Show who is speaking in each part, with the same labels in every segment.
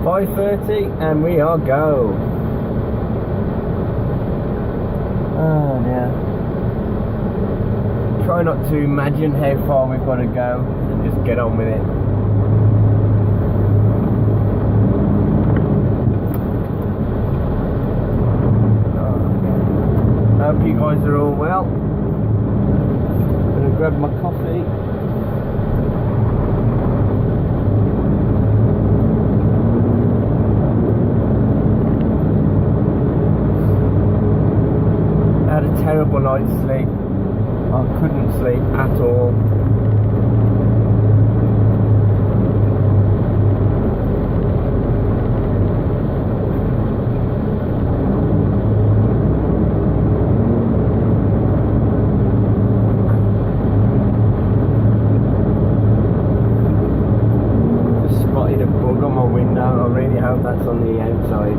Speaker 1: 5:30 and we are go. Oh dear. Try not to imagine how far we've got to go and just get on with it. Hope you guys are all well. I'm gonna grab my coffee. Had a terrible night's sleep. I couldn't sleep at all. That's on the outside.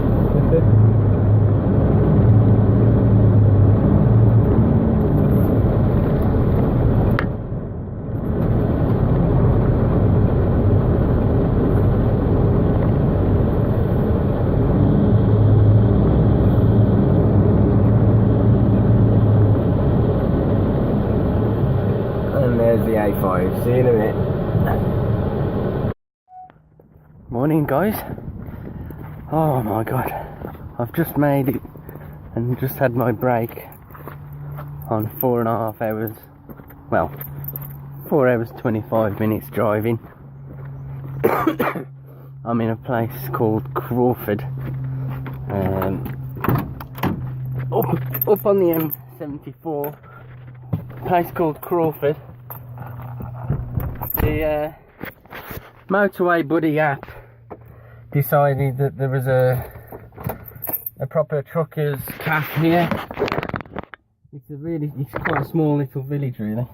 Speaker 1: And there's the A5. See you in a minute. Morning, guys. Oh my god, I've just made it and just had my break on 4.5 hours, well, 4 hours 25 minutes driving. I'm in a place called Crawford, up on the M74, a place called Crawford. The motorway buddy app decided that there was a proper truckers cafe here. It's quite a small little village really.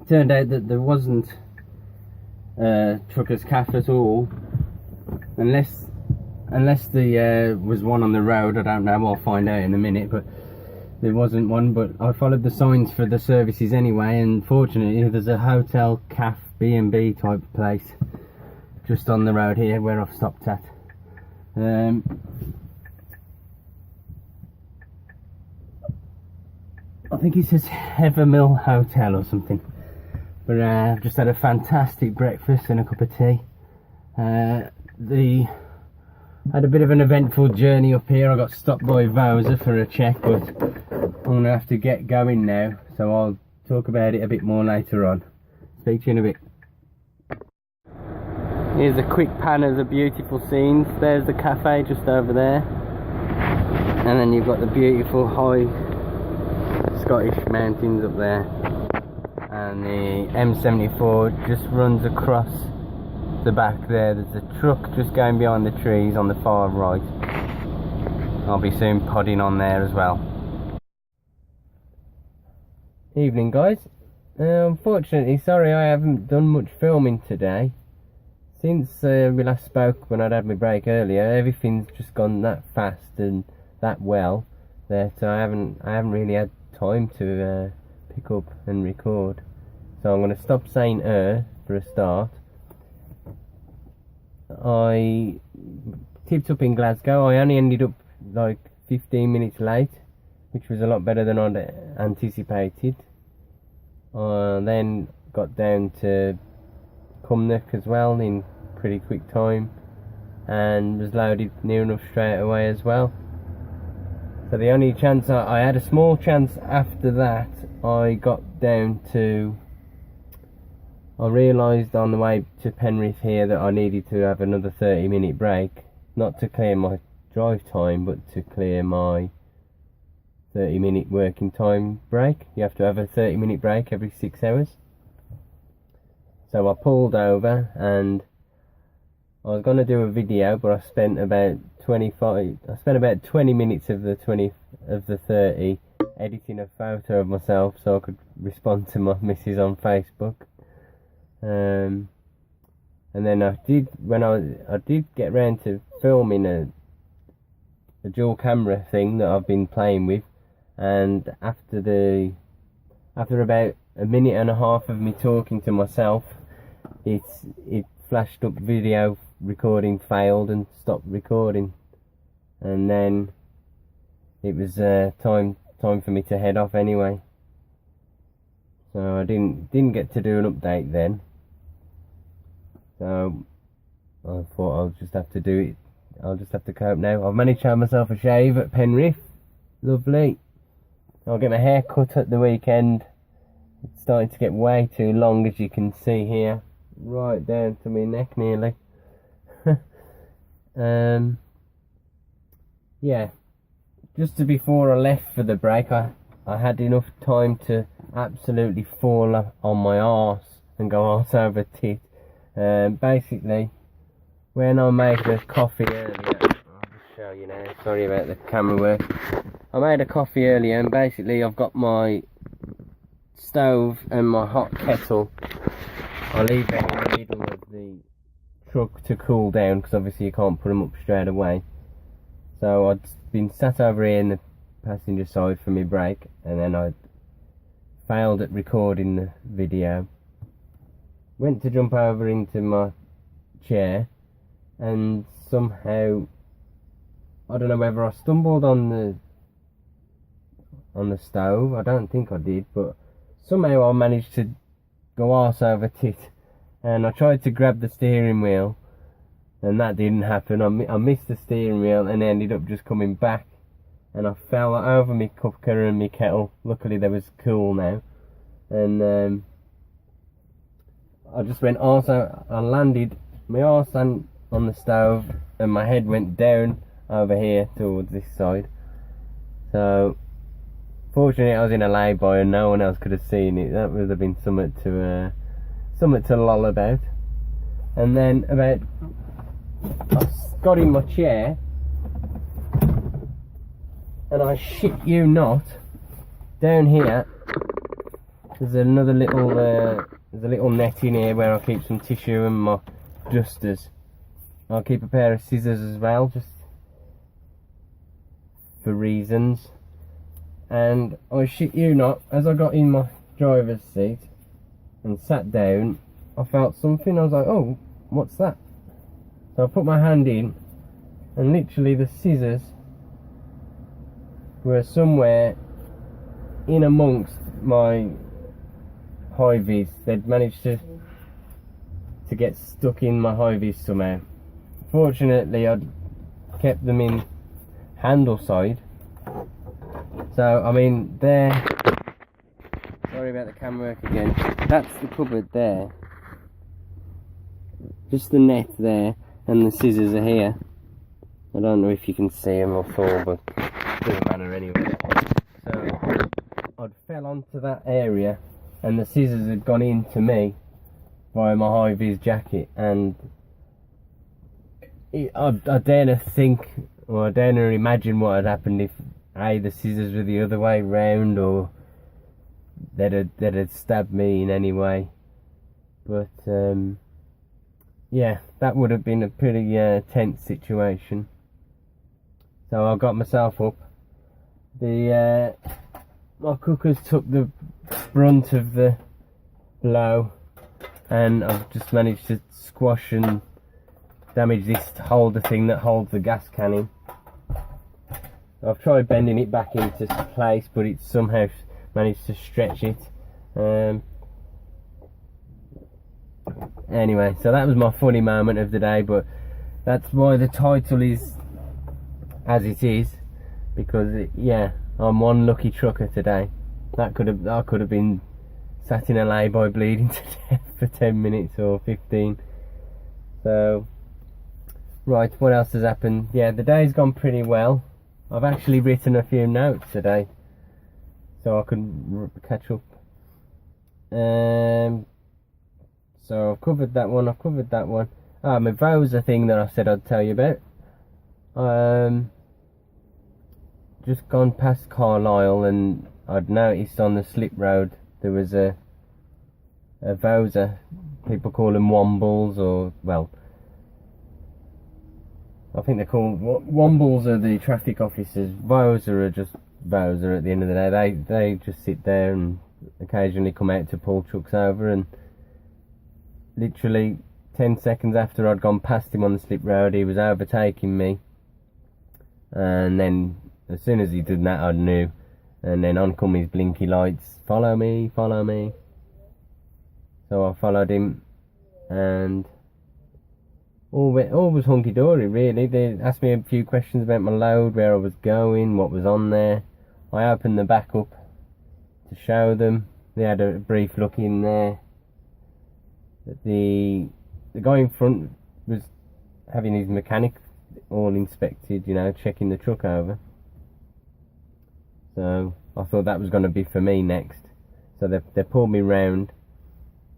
Speaker 1: Turned out that there wasn't a truckers cafe at all, unless there was one on the road. I don't know, I'll find out in a minute, but there wasn't one. But I followed the signs for the services anyway, and fortunately there's a hotel cafe, B&B type place just on the road here where I've stopped at. I think it says Hevermill Hotel or something, but I've just had a fantastic breakfast and a cup of tea. Had a bit of an eventful journey up here. I got stopped by Vouser for a check, but I'm gonna have to get going now, so I'll talk about it a bit more later on. Speak to you in a bit. Here's a quick pan of the beautiful scenes. There's the cafe just over there, and then you've got the beautiful high Scottish mountains up there, and the M74 just runs across the back there. There's a truck just going behind the trees on the far right. I'll be soon podding on there as well. Evening, guys. Unfortunately, sorry I haven't done much filming today. Since we last spoke when I'd had my break earlier, everything's just gone that fast and that well that I haven't really had time to pick up and record. So I'm going to stop saying for a start. I tipped up in Glasgow. I only ended up like 15 minutes late, which was a lot better than I'd anticipated. Then got down to Cumnock as well in pretty quick time, and was loaded near enough straight away as well. So the only chance I had a small chance after that, I got down to, I realised on the way to Penrith here that I needed to have another 30-minute break, not to clear my drive time but to clear my 30-minute working time break. You have to have a 30-minute break every 6 hours. So I pulled over and I was going to do a video, but I spent about 20 minutes of the 30 editing a photo of myself so I could respond to my missus on Facebook. And then I did get round to filming a dual camera thing that I've been playing with, and after about a minute and a half of me talking to myself, it flashed up video recording failed and stopped recording, and then it was time for me to head off anyway. So I didn't get to do an update then. So I thought I'll just have to do it. I'll just have to cope now. I've managed to have myself a shave at Penrith. Lovely. I'll get my hair cut at the weekend. It's starting to get way too long, as you can see here. Right down to my neck nearly. Yeah. Just before I left for the break, I had enough time to absolutely fall on my arse and go arse over tit. Basically, when I made the coffee earlier, I'll just show you now, sorry about the camera work. I made a coffee earlier, and basically I've got my stove and my hot kettle. I leave that in the middle of the truck to cool down, because obviously you can't put them up straight away. So I'd been sat over here in the passenger side for my break, and then I failed at recording the video. Went to jump over into my chair, and somehow, I don't know whether I stumbled on the stove. I don't think I did, but somehow I managed to go arse over tit, and I tried to grab the steering wheel, and that didn't happen. I missed the steering wheel and ended up just coming back, and I fell over my cooker and my kettle. Luckily they was cool now, and I just went arse out. I landed my arse on the stove, and my head went down over here towards this side. So fortunately I was in a lay-by and no one else could have seen it. That would have been something to loll about. And then I got in my chair, and I shit you not, down here there's another little there's a little net in here where I keep some tissue and my dusters. I'll keep a pair of scissors as well, just for reasons. And I shit you not, as I got in my driver's seat and sat down, I felt something. I was like, oh, what's that? So I put my hand in, and literally the scissors were somewhere in amongst my high-vis. They'd managed to get stuck in my high-vis somehow. Fortunately I'd kept them in handle side. So I mean, there, sorry about the camera work again, that's the cupboard there, just the net there, and the scissors are here. I don't know if you can see them or fall, but it doesn't matter anyway. So I'd fell onto that area, and the scissors had gone into me via my high-vis jacket, and I dare not think, or I dare not imagine what had happened if the scissors were the other way round, or that had stabbed me in any way. But yeah, that would have been a pretty tense situation. So I got myself up. My cookers took the brunt of the blow, and I've just managed to squash and damage this holder thing that holds the gas can in. I've tried bending it back into place, but it's somehow managed to stretch it. Anyway, so that was my funny moment of the day, but that's why the title is as it is, because yeah, I'm one lucky trucker today. I could have been sat in a lay-by bleeding to death for 10 minutes or 15. So right, what else has happened? Yeah, the day's gone pretty well. I've actually written a few notes today, so I could catch up. So I've covered that one. My Vosa thing that I said I'd tell you about. Just gone past Carlisle, and I'd noticed on the slip road there was a Vosa. People call them Wombles, or, well, I think they're called, Wombles are the traffic officers. Vosa are just Vosa at the end of the day. They just sit there and occasionally come out to pull trucks over, and literally 10 seconds after I'd gone past him on the slip road, he was overtaking me. And then as soon as he did that, I knew. And then on come his blinky lights, follow me, follow me. So I followed him, and all was hunky-dory really. They asked me a few questions about my load, where I was going, what was on there. I opened the back up to show them. They had a brief look in there. The guy in front was having his mechanic all inspected, you know, checking the truck over. So I thought that was going to be for me next. So they pulled me round,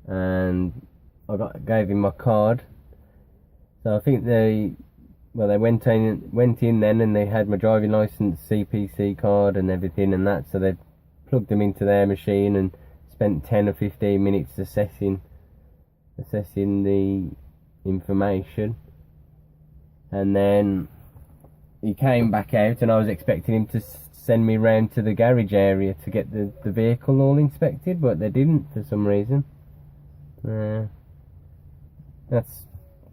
Speaker 1: and I gave him my card. So I think they went in then, and they had my driving license, CPC card and everything and that. So they plugged them into their machine and spent 10 or 15 minutes assessing the information. And then he came back out, and I was expecting him to send me round to the garage area to get the vehicle all inspected, but they didn't for some reason.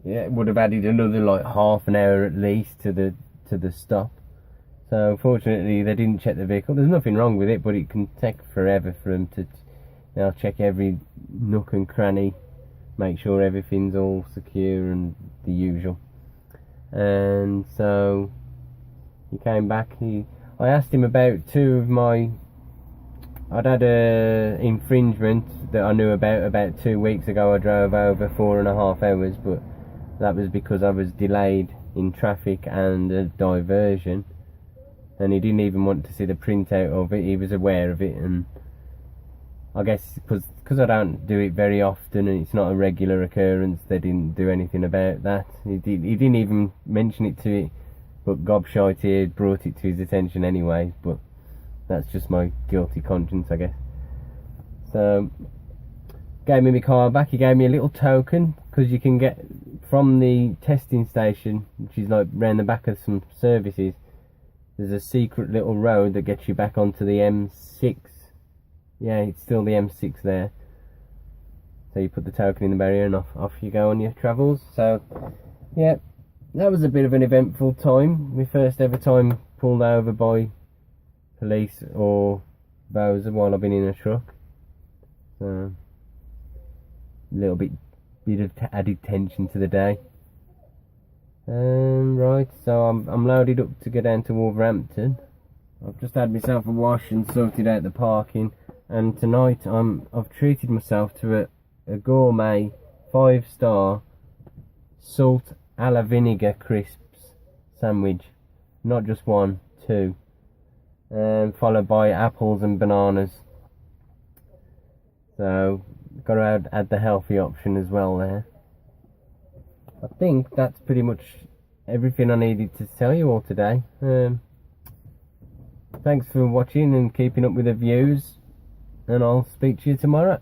Speaker 1: It would have added another like half an hour at least to the stop. So fortunately they didn't check the vehicle. There's nothing wrong with it, but it can take forever for them to, they'll check every nook and cranny, make sure everything's all secure and the usual. And so he came back. I asked him about I'd had a infringement that I knew about 2 weeks ago. I drove over 4.5 hours, but that was because I was delayed in traffic and a diversion, and he didn't even want to see the printout of it. He was aware of it, and I guess because I don't do it very often and it's not a regular occurrence, they didn't do anything about that. He didn't even mention it to it, but gobshite here brought it to his attention anyway. But that's just my guilty conscience, I guess. So gave me my car back. He gave me a little token, because you can get from the testing station, which is like round the back of some services, there's a secret little road that gets you back onto the M6. Yeah, it's still the M6 there. So you put the token in the barrier and off you go on your travels. So yeah, that was a bit of an eventful time. My first ever time pulled over by police or Bowser while I've been in a truck. So a little bit of added tension to the day. Right, so I'm loaded up to go down to Wolverhampton. I've just had myself a wash and sorted out the parking, and tonight I've treated myself to a gourmet 5-star salt a la vinegar crisps sandwich. Not just one, two. Followed by apples and bananas. So got to add the healthy option as well there. I think that's pretty much everything I needed to tell you all today. Thanks for watching and keeping up with the views, and I'll speak to you tomorrow.